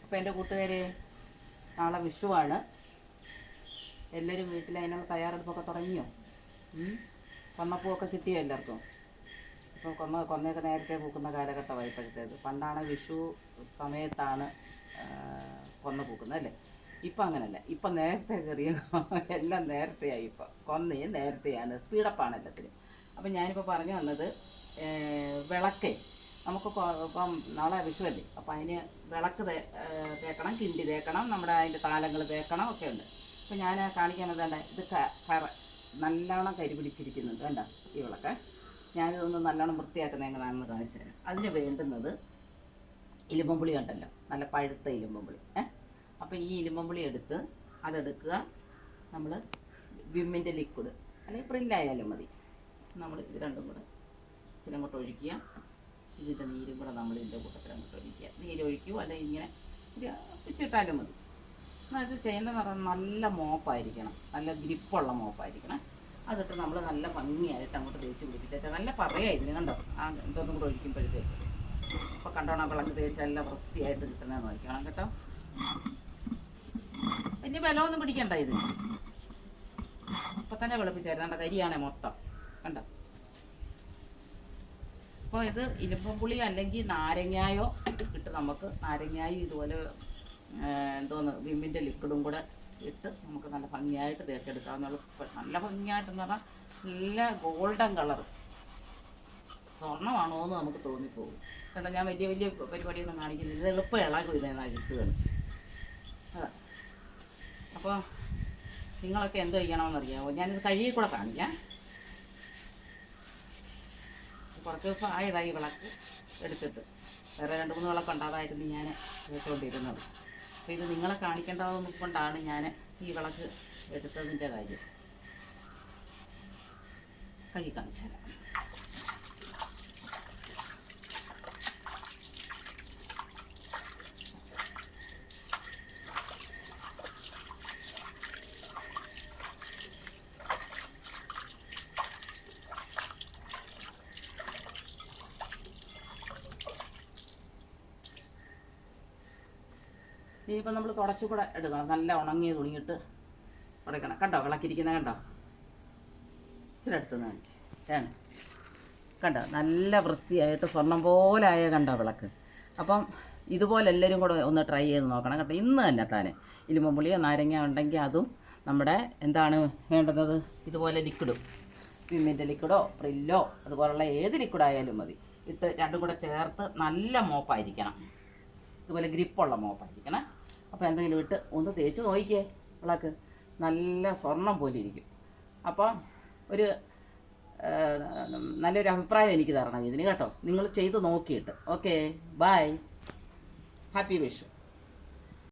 അപ്പോൾ എൻ്റെ കൂട്ടുകാർ, നാളെ വിഷുവാണ്. എല്ലാവരും വീട്ടിൽ അതിനുള്ള തയ്യാറെടുപ്പൊക്കെ തുടങ്ങിയോ? കൊന്നപ്പൂവൊക്കെ കിട്ടിയോ എല്ലാവർക്കും? ഇപ്പോൾ കൊന്നയൊക്കെ നേരത്തെ പൂക്കുന്ന കാലഘട്ടമായി ഇപ്പോഴത്തേത്. പണ്ടാണ് വിഷു സമയത്താണ് കൊന്ന പൂക്കുന്നത് അല്ലേ? ഇപ്പം അങ്ങനല്ല, ഇപ്പം നേരത്തെ കയറിയ എല്ലാം നേരത്തെയായി. ഇപ്പം കൊന്നയും നേരത്തെയാണ്, സ്പീഡപ്പാണ് എല്ലാത്തിനും. അപ്പം ഞാനിപ്പോൾ പറഞ്ഞു വന്നത്, വിളക്കേ നമുക്ക് ഇപ്പം നാളെ വിഷുവല്ലേ, അപ്പം അതിന് വിളക്ക് തേക്കണം, കിണ്ടി തേക്കണം, നമ്മുടെ അതിൻ്റെ താലങ്ങൾ തേക്കണം ഒക്കെ ഉണ്ട്. അപ്പം ഞാൻ കാണിക്കാനത് വേണ്ട, ഇത് നല്ലോണം കരി പിടിച്ചിരിക്കുന്നുണ്ട് വേണ്ട ഈ വിളക്ക്. ഞാനിതൊന്ന് നല്ലോണം വൃത്തിയാക്കുന്ന എങ്ങനെയാണെന്ന് കാണിച്ചു തരാം. അതിന് വേണ്ടുന്നത് ഇലുമ്പുളി ഉണ്ടല്ലോ, നല്ല പഴുത്ത ഇലുമ്പുളി. അപ്പോൾ ഈ ഇലുമ്പുളി എടുത്ത് അതെടുക്കുക. നമ്മൾ വിമ്മിൻ്റെ ലിക്വിഡ് അല്ലെങ്കിൽ പ്രില്ലായാലും മതി. നമ്മൾ ഇത് രണ്ടും കൂടെ ഇച്ചിരി അങ്ങോട്ട് ഒഴിക്കുക. ഇതിൻ്റെ നീരും കൂടെ നമ്മൾ ഇതിൻ്റെ കൂട്ടത്തിൽ അങ്ങോട്ട് ഒഴിക്കുക. നീരൊഴിക്കുക, അല്ലെങ്കിൽ ഇങ്ങനെ ഇച്ചിരി വെച്ചിട്ടാലും മതി. അത് ചെയ്യേണ്ടതെന്ന് പറഞ്ഞാൽ നല്ല മോപ്പായിരിക്കണം, നല്ല ഗ്രിപ്പുള്ള മോപ്പായിരിക്കണം. അതിട്ട് നമ്മൾ നല്ല ഭംഗിയായിട്ട് അങ്ങോട്ട് തേച്ച് പിടിച്ചിട്ട് നല്ല പറയായിരുന്നു കണ്ടോ. ആ ഇതൊന്നും കൂടെ ഒഴിക്കുമ്പോഴത്തേക്ക് അപ്പോൾ കണ്ടോണം, വിളക്ക് തേച്ച് നല്ല വൃത്തിയായിട്ട് കിട്ടുന്നതെന്ന് നോക്കണം കേട്ടോ. ഇനി ബലമൊന്നും പിടിക്കണ്ട, ഇത് ഇപ്പം തന്നെ വെളുപ്പിച്ചായിരുന്നു. കണ്ട കരിയാണേ മൊത്തം കണ്ടോ. അപ്പോൾ ഇത് ഇലുമ്പുളി അല്ലെങ്കിൽ നാരങ്ങായോ ഇട്ട് നമുക്ക് നാരങ്ങായും ഇതുപോലെ എന്തോന്ന് വിമ്മിൻ്റെ ലിക്വിഡും കൂടെ ഇട്ട് നമുക്ക് നല്ല ഭംഗിയായിട്ട് തേച്ചെടുക്കാവുന്ന. നല്ല ഭംഗിയായിട്ടെന്ന് പറഞ്ഞാൽ നല്ല ഗോൾഡൻ കളർ, സ്വർണ്ണമാണോ എന്ന് നമുക്ക് തോന്നിപ്പോകും. കാരണം ഞാൻ വലിയ വലിയ പരിപാടിയൊന്നും കാണിക്കുന്നില്ല, ഇത് എളുപ്പം ഇളകും ഇതെന്നാണ് കിട്ടുകയാണ്. അതാ. അപ്പോൾ നിങ്ങളൊക്കെ എന്തോ ചെയ്യണമെന്നറിയാമോ? ഞാനിത് കഴുകി കൂടെ കാണിക്കാം. കുറച്ച് ദിവസം ആയതായി വിളക്ക് എടുത്തിട്ട്, വേറെ 2-3 വിളക്ക് ഉണ്ടാതായിരുന്നു ഞാൻ കേട്ടുകൊണ്ടിരുന്നത്. അപ്പോൾ ഇത് നിങ്ങളെ കാണിക്കേണ്ടത് കൊണ്ടാണ് ഞാൻ ഈ വിളക്ക് എടുത്തതിൻ്റെ കാര്യം. കഴുകി കാണിച്ചു തരാം. ഇനിയിപ്പോൾ നമ്മൾ തുടച്ചുകൂടെ എടുക്കണം. നല്ല ഉണങ്ങിയ തുണിയിട്ട് തുടയ്ക്കണം. കണ്ടോ വിളക്കിരിക്കുന്നത് കണ്ടോ? ഇച്ചിരി അടുത്തുനിന്ന് കാണിച്ച് കണ്ടോ, നല്ല വൃത്തിയായിട്ട് സ്വർണ്ണം പോലായ കണ്ടോ വിളക്ക്. അപ്പം ഇതുപോലെ എല്ലാവരും കൂടെ ഒന്ന് ട്രൈ ചെയ്ത് നോക്കണം കേട്ടോ. ഇന്ന് തന്നെ താനെ ഇലുമ്പുളിയോ നാരങ്ങ ഉണ്ടെങ്കിൽ അതും നമ്മുടെ എന്താണ് വേണ്ടുന്നത്, ഇതുപോലെ ലിക്വിഡും വിമ്മിൻ്റെ ലിക്വിഡോ പ്രില്ലോ അതുപോലുള്ള ഏത് ലിക്വിഡായാലും മതി ഇട്ട് രണ്ടും കൂടെ ചേർത്ത് നല്ല മോപ്പായിരിക്കണം, ഇതുപോലെ ഗ്രിപ്പുള്ള മോപ്പായിരിക്കണം. അപ്പോൾ എന്തെങ്കിലും ഇട്ട് ഒന്ന് തേച്ച് നോക്കിക്കേ, വിളക്ക് നല്ല സ്വർണം പോലെ ഇരിക്കും. അപ്പം ഒരു നല്ലൊരു അഭിപ്രായം എനിക്ക് തരണം ഇതിന് കേട്ടോ, നിങ്ങൾ ചെയ്ത് നോക്കിയിട്ട്. Okay, bye, happy Vishu.